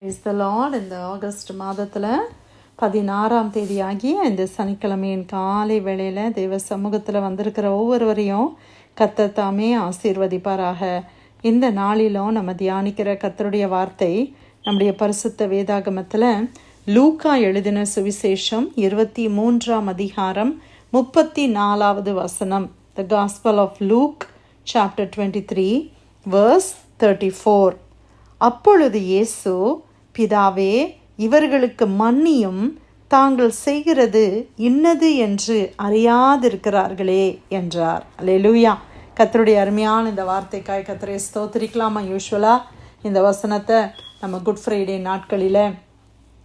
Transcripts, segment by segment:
Praise the Lord. இந்த August மாதத்தில் 16ஆம் தேதியாகிய இந்த சனிக்கிழமையின் காலை வேளையில் தேவ சமூகத்தில் வந்திருக்கிற ஒவ்வொருவரையும் கர்த்தர் தாமே ஆசீர்வதிப்பாராக. இந்த நாளிலும் நம்ம தியானிக்கிற கர்த்தருடைய வார்த்தை நம்முடைய பரிசுத்த வேதாகமத்தில் லூக்கா எழுதின சுவிசேஷம் 23ஆம் அதிகாரம் 34வது வசனம். The Gospel of Luke chapter 23 verse 34. அப்பொழுது இயேசு, பிதாவே, இவர்களுக்கு மன்னியும், தாங்கள் செய்கிறது இன்னது என்று அறியாதிருக்கிறார்களே என்றார். அல்லேலூயா. கர்த்தருடைய அருமையான இந்த வார்த்தைக்காய் கர்த்தரை ஸ்தோத்திரிக்கலாமா? யூஸ்வலாக இந்த வசனத்தை நம்ம குட் ஃப்ரைடே நாட்களில்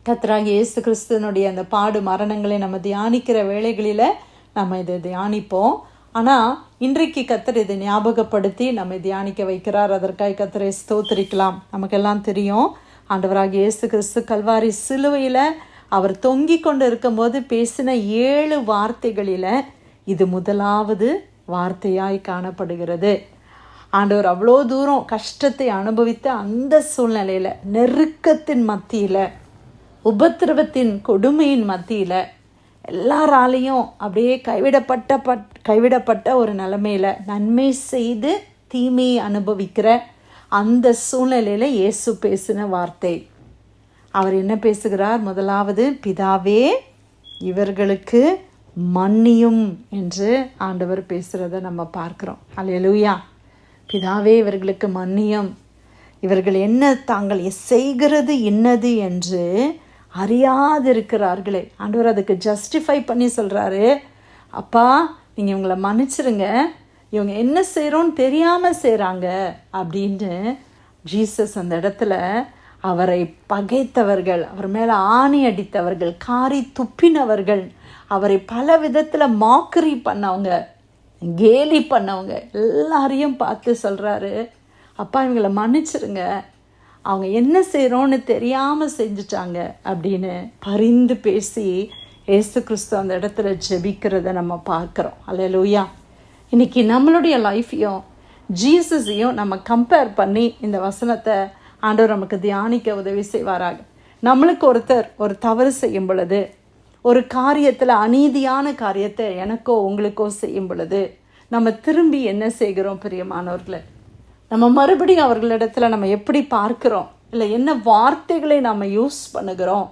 கர்த்தராகிய இயேசு கிறிஸ்துவனுடைய அந்த பாடு மரணங்களை நம்ம தியானிக்கிற வேளைகளில் நம்ம இதை தியானிப்போம். ஆனால் இன்றைக்கு கர்த்தர் இதை ஞாபகப்படுத்தி நம்ம தியானிக்க வைக்கிறார். அதற்காக கர்த்தரை ஸ்தோத்திரிக்கலாம். நமக்கெல்லாம் தெரியும், ஆண்டவராகிய இயேசு கிறிஸ்து கல்வாரி சிலுவையில் அவர் தொங்கி கொண்டு இருக்கும்போது பேசின 7 வார்த்தைகளில் இது முதலாவது வார்த்தையாய் காணப்படுகிறது. ஆண்டவர் அவ்வளோ தூரம் கஷ்டத்தை அனுபவித்த அந்த சூழ்நிலையில், நெருக்கத்தின் மத்தியில், உபத்திரவத்தின் கொடுமையின் மத்தியில், எல்லாராலையும் அப்படியே கைவிடப்பட்ட ஒரு நிலைமையில் நன்மை செய்து தீமையை அனுபவிக்கிற அந்த சூழ்நிலையில் இயேசு பேசின வார்த்தை. அவர் என்ன பேசுகிறார்? முதலாவது, பிதாவே, இவர்களுக்கு மன்னியும் என்று ஆண்டவர் பேசுகிறத நம்ம பார்க்குறோம். அல்லேலூயா. பிதாவே, இவர்களுக்கு மன்னியும், இவர்கள் என்ன தாங்கள் செய்கிறது இன்னது என்று அறியாதிருக்கிறார்களே. ஆண்டவர் அதுக்கு ஜஸ்டிஃபை பண்ணி சொல்கிறாரு, அப்பா, நீங்கள் இவங்களை மன்னிச்சிருங்க, இவங்க என்ன செய்கிறோன்னு தெரியாமல் செய்கிறாங்க அப்படின்னு. ஜீசஸ் அந்த இடத்துல அவரை பகைத்தவர்கள், அவர் மேலே ஆணி அடித்தவர்கள், காரி துப்பினவர்கள், அவரை பல விதத்தில் மாக்கரி பண்ணவங்க, கேலி பண்ணவங்க எல்லாரையும் பார்த்து சொல்கிறாரு, அப்பா, இவங்களை மன்னிச்சிருங்க, அவங்க என்ன செய்கிறோன்னு தெரியாமல் செஞ்சுட்டாங்க அப்படின்னு பரிந்து பேசி இயேசு கிறிஸ்து அந்த இடத்துல ஜெபிக்கிறத நம்ம பார்க்குறோம். அல்லேலூயா. இன்றைக்கி நம்மளுடைய லைஃப்பையும் ஜீசஸையும் நம்ம கம்பேர் பண்ணி இந்த வசனத்தை ஆண்டவர் நமக்கு தியானிக்க உதவி செய்வாராக. நம்மளுக்கு ஒருத்தர் ஒரு தவறு செய்யும் பொழுது, ஒரு காரியத்தில் அநீதியான காரியத்தை எனக்கோ உங்களுக்கோ செய்யும் பொழுது, நம்ம திரும்பி என்ன செய்கிறோம் பிரியமானவர்களே? நம்ம மறுபடியும் அவர்களிடத்துல நம்ம எப்படி பார்க்குறோம்? இல்லை என்ன வார்த்தைகளை நம்ம யூஸ் பண்ணுகிறோம்?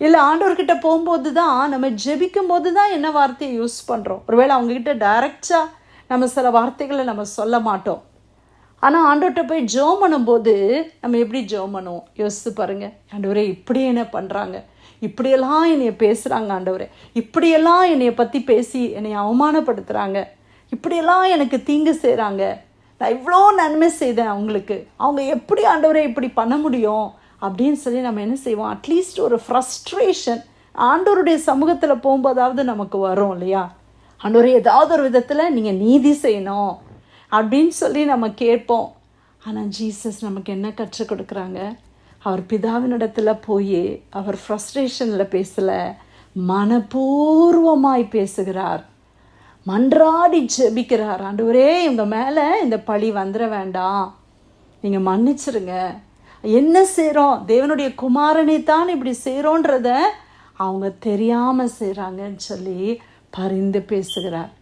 இல்லை ஆண்டவர்கிட்ட போகும்போது தான், நம்ம ஜெபிக்கும் போது தான் என்ன வார்த்தையை யூஸ் பண்ணுறோம்? ஒருவேளை அவங்கக்கிட்ட டைரெக்டாக நம்ம சில வார்த்தைகளை நம்ம சொல்ல மாட்டோம். ஆனால் ஆண்டவர்கிட்ட போய் ஜெபம் பண்ணும்போது நம்ம எப்படி ஜெபம் பண்ணுவோம்? யோசித்து பாருங்கள். ஆண்டவரே, இப்படி என்ன பண்ணுறாங்க, இப்படியெல்லாம் என்னைய பேசுகிறாங்க, ஆண்டவரே, இப்படியெல்லாம் என்னைய பற்றி பேசி என்னை அவமானப்படுத்துகிறாங்க, இப்படியெல்லாம் எனக்கு தீங்கு செய்கிறாங்க, நான் இவ்வளோ நன்மை செய்தேன் அவங்களுக்கு, அவங்க எப்படி ஆண்டவரே இப்படி பண்ண முடியும் அப்படின்னு சொல்லி நம்ம என்ன செய்வோம்? அட்லீஸ்ட் ஒரு ஃப்ரஸ்ட்ரேஷன் ஆண்டவருடைய சமூகத்தில் போகும்போதாவது நமக்கு வரும் இல்லையா? ஆண்டவரே, ஏதாவது ஒரு விதத்தில் நீங்கள் நீதி செய்யணும் அப்படின்னு சொல்லி நம்ம கேட்போம். ஆனால் ஜீசஸ் நமக்கு என்ன கற்றுக் கொடுக்குறாங்க? அவர் பிதாவினிடத்தில் போய் அவர் ஃப்ரஸ்ட்ரேஷனில் பேசலை, மனப்பூர்வமாய் பேசுகிறார், மன்றாடி ஜெபிக்கிறார். ஆண்டவரே, இவங்க மேலே இந்த பழி வந்துட வேண்டாம், நீங்கள் மன்னிச்சிருங்க, என்ன செய்கிறோம், தேவனுடைய குமாரனை தான் இப்படி செய்கிறோன்றத அவங்க தெரியாமல் செய்கிறாங்கன்னு சொல்லி பரிந்து பேசுகிறார்.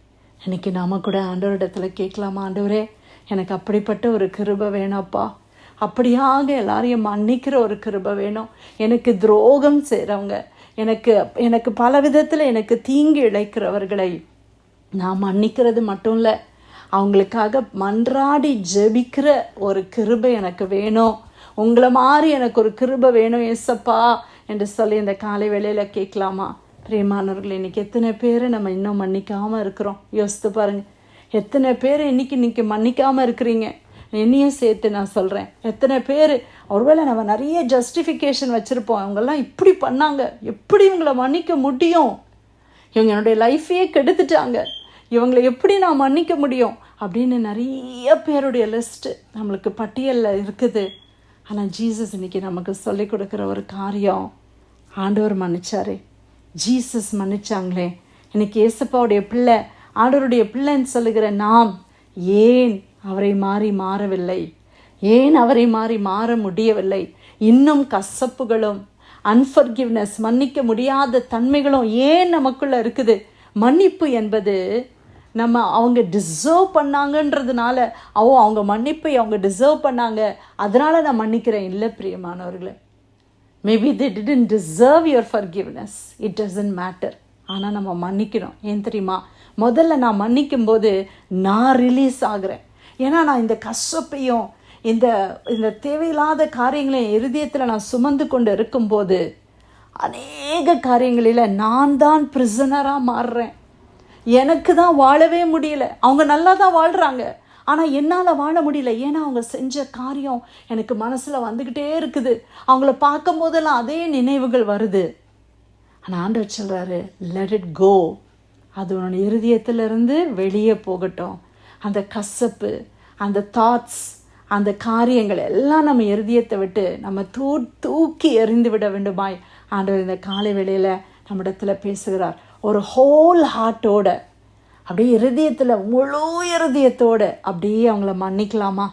இன்றைக்கி நாம் கூட ஆண்டவரிடத்தில் கேட்கலாமா? ஆண்டவரே, எனக்கு அப்படிப்பட்ட ஒரு கிருபை வேணும்ப்பா, அப்படியாக எல்லாரையும் மன்னிக்கிற ஒரு கிருபை வேணும். எனக்கு துரோகம் செய்கிறவங்க, எனக்கு பல விதத்தில் எனக்கு தீங்கு இழைக்கிறவர்களை நான் மன்னிக்கிறது மட்டும் இல்லை, அவங்களுக்காக மன்றாடி ஜெபிக்கிற ஒரு கிருபை எனக்கு வேணும். உங்களை மாதிரி எனக்கு ஒரு கிருபை வேணும் ஏசப்பா என்று சொல்லி இந்த காலை வேளையில் கேட்கலாமா? பிரியமானவர்கள், இன்றைக்கி எத்தனை பேர் நம்ம இன்னும் மன்னிக்காமல் இருக்கிறோம்? யோசித்து பாருங்கள். எத்தனை பேர் இன்றைக்கி மன்னிக்காமல் இருக்கிறீங்க? என்னையும் சேர்த்து நான் சொல்கிறேன். எத்தனை பேர் ஒருவேளை நம்ம நிறைய ஜஸ்டிஃபிகேஷன் வச்சுருப்போம், அவங்கெல்லாம் இப்படி பண்ணாங்க, எப்படி இவங்களை மன்னிக்க முடியும், இவங்க என்னுடைய லைஃபையே கெடுத்துட்டாங்க, இவங்களை எப்படி நான் மன்னிக்க முடியும் அப்படின்னு நிறைய பேருடைய லிஸ்ட்டு நம்மளுக்கு பட்டியலில் இருக்குது. ஆனால் ஜீசஸ் இன்றைக்கி நமக்கு சொல்லிக் கொடுக்குற ஒரு காரியம், ஆண்டவர் மன்னிச்சாரே, ஜீசஸ் மன்னிச்சாங்களே. இன்றைக்கி ஏசப்பாவுடைய பிள்ளை, ஆண்டவருடைய பிள்ளைன்னு சொல்லுகிற நாம் ஏன் அவரை மாறி மாறவில்லை? ஏன் அவரை மாறி மாற முடியவில்லை? இன்னும் கசப்புகளும், அன்ஃபர்கிவ்னஸ், மன்னிக்க முடியாத தன்மைகளும் ஏன் நமக்குள்ளே இருக்குது? மன்னிப்பு என்பது நம்ம அவங்க டிசர்வ் பண்ணாங்கன்றதுனால, அவங்க மன்னிப்பை அவங்க டிசர்வ் பண்ணாங்க அதனால் நான் மன்னிக்கிறேன் இல்லை பிரியமானவர்களே. Maybe they didn't deserve your forgiveness, it doesn't matter. ஆனால் நம்ம மன்னிக்கணும். ஏன் தெரியுமா? முதல்ல நான் மன்னிக்கும் போது நான் ரிலீஸ் ஆகிறேன். ஏன்னா நான் இந்த கஷ்டப்பையும் இந்த தேவையில்லாத காரியங்களையும் இருதயத்தில் நான் சுமந்து கொண்டு இருக்கும்போது அநேக காரியங்களில் நான் தான் பிரிசனராக மாறுறேன். எனக்கு தான் வாழவே முடியல. அவங்க நல்லா தான் வாழ்கிறாங்க, ஆனால் என்னால் வாழ முடியல. ஏன்னா அவங்க செஞ்ச காரியம் எனக்கு மனசில் வந்துக்கிட்டே இருக்குது. அவங்கள பார்க்கும் போதெல்லாம் அதே நினைவுகள் வருது. ஆனால் ஆண்டவர் சொல்கிறாரு, லெட் இட் கோ. அது உன்னோட இருதயத்திலிருந்து வெளியே போகட்டும். அந்த கசப்பு, அந்த தாட்ஸ், அந்த காரியங்கள் எல்லாம் நம்ம இருதயத்தை விட்டு நம்ம தூக்கி எறிந்து விட வேண்டுமாய் ஆண்டவர் இந்த காலை வேளையில் நம்மிடத்தில் பேசுகிறார். ஒரு ஹோல் ஹார்ட்டோட, அப்படியே இருதயத்தில், முழு இருதயத்தோடு அப்படியே அவங்கள மன்னிக்கலாமா?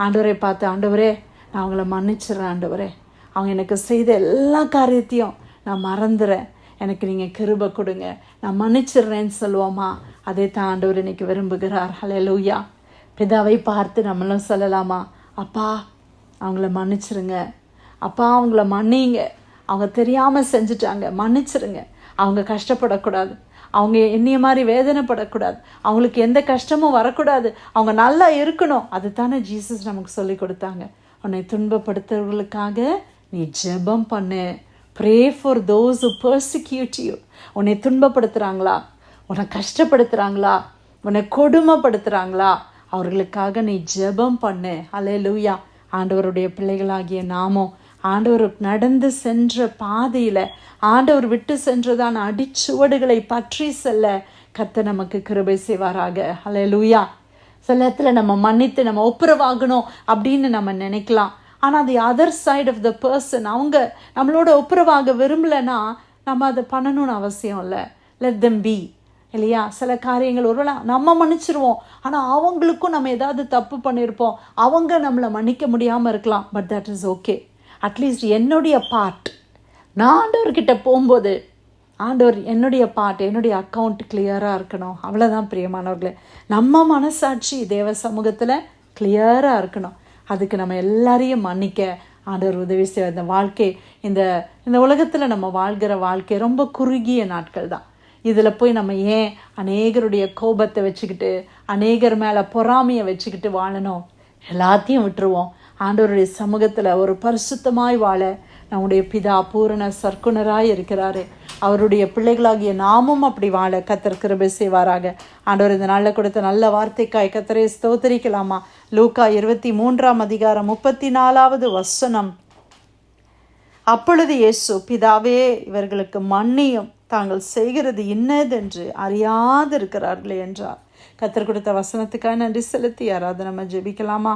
ஆண்டவரை பார்த்து, ஆண்டவரே நான் அவங்கள மன்னிச்சிடுறேன். ஆண்டவரே, அவங்க எனக்கு செய்த எல்லா காரியத்தையும் நான் மறந்துடுறேன், எனக்கு நீங்கள் கிருபை கொடுங்க, நான் மன்னிச்சிடுறேன்னு சொல்லுவோமா? அதே தான் ஆண்டவர் இன்னைக்கு விரும்புகிறார். ஹல்லேலூயா. பிதாவை பார்த்து நம்மளும் சொல்லலாமா? அப்பா அவங்கள மன்னிச்சிருங்க, அப்பா அவங்கள மன்னிங்க, அவங்க தெரியாமல் செஞ்சுட்டாங்க, மன்னிச்சிருங்க. அவங்க கஷ்டப்படக்கூடாது, அவங்க என்னைய மாதிரி வேதனைப்படக்கூடாது, அவங்களுக்கு எந்த கஷ்டமும் வரக்கூடாது, அவங்க நல்லா இருக்கணும். அது தானே ஜீசஸ் நமக்கு சொல்லி கொடுத்தாங்க. உன்னை துன்பப்படுத்துறவர்களுக்காக நீ ஜெபம் பண்ணு. Pray for those who persecute you. உன்னை துன்பப்படுத்துகிறாங்களா, உன்னை கஷ்டப்படுத்துகிறாங்களா, உன்னை கொடுமைப்படுத்துகிறாங்களா, அவர்களுக்காக நீ ஜெபம் பண்ணு. அல்லேலூயா. ஆண்டவருடைய பிள்ளைகளாகிய நாமும் ஆண்டவர் நடந்து சென்ற பாதையில், ஆண்டவர் விட்டு சென்றதான அடிச்சுவடுகளை பற்றி செல்ல கர்த்தர் நமக்கு கிருபை செய்வாராக. அல்லேலூயா. சில இடத்துல நம்ம மன்னித்து நம்ம ஒப்புரவாகணும் அப்படின்னு நம்ம நினைக்கலாம். ஆனால் அது other side of the person, அவங்க நம்மளோட ஒப்புரவாக விரும்பலைன்னா நம்ம அதை பண்ணணும்னு அவசியம் இல்லை. லெட் தெம் பி, இல்லையா? சில காரியங்கள் ஒருவேளை நம்ம மன்னிச்சிருவோம், ஆனால் அவங்களுக்கும் நம்ம ஏதாவது தப்பு பண்ணியிருப்போம், அவங்க நம்மளை மன்னிக்க முடியாமல் இருக்கலாம். But that is okay. At least என்னுடைய பார்ட், நான் ஆண்டவர்கிட்ட போகும்போது ஆண்டவர் என்னுடைய பார்ட், என்னுடைய அக்கௌண்ட் கிளியராக இருக்கணும். அவ்வளோதான் பிரியமானவர்களே. நம்ம மனசாட்சி தேவ சமூகத்தில் கிளியராக இருக்கணும். அதுக்கு நம்ம எல்லாரையும் மன்னிக்க ஆண்டவர் உதவி செய்ய. இந்த வாழ்க்கை, இந்த உலகத்தில் நம்ம வாழ்கிற வாழ்க்கை ரொம்ப குறுகிய நாட்கள் தான். இதில் போய் நம்ம ஏன் அநேகருடைய கோபத்தை வச்சுக்கிட்டு, அநேகர் மேலே பொறாமையை வச்சுக்கிட்டு வாழணும்? எல்லாத்தையும் விட்டுருவோம். ஆண்டவருடைய சமூகத்தில் ஒரு பரிசுத்தமாய் வாழ நம்முடைய பிதா பூரண சர்க்குணராய் இருக்கிறாரு. அவருடைய பிள்ளைகளாகிய நாமும் அப்படி வாழ கர்த்தர் கிருபை செய்வாராக. ஆண்டவர் இந்த நாளில் கொடுத்த நல்ல வார்த்தைக்காய் கர்த்தரை ஸ்தோத்திரிக்கலாமா? லூக்கா 23:34 வசனம். அப்பொழுது இயேசு, பிதாவே இவர்களுக்கு மன்னியும், தாங்கள் செய்கிறது இன்னதென்று அறியாது இருக்கிறார்களே என்றார். கர்த்தர் கொடுத்த வசனத்துக்காக நன்றி செலுத்தி யாராவது நம்ம ஜெபிக்கலாமா?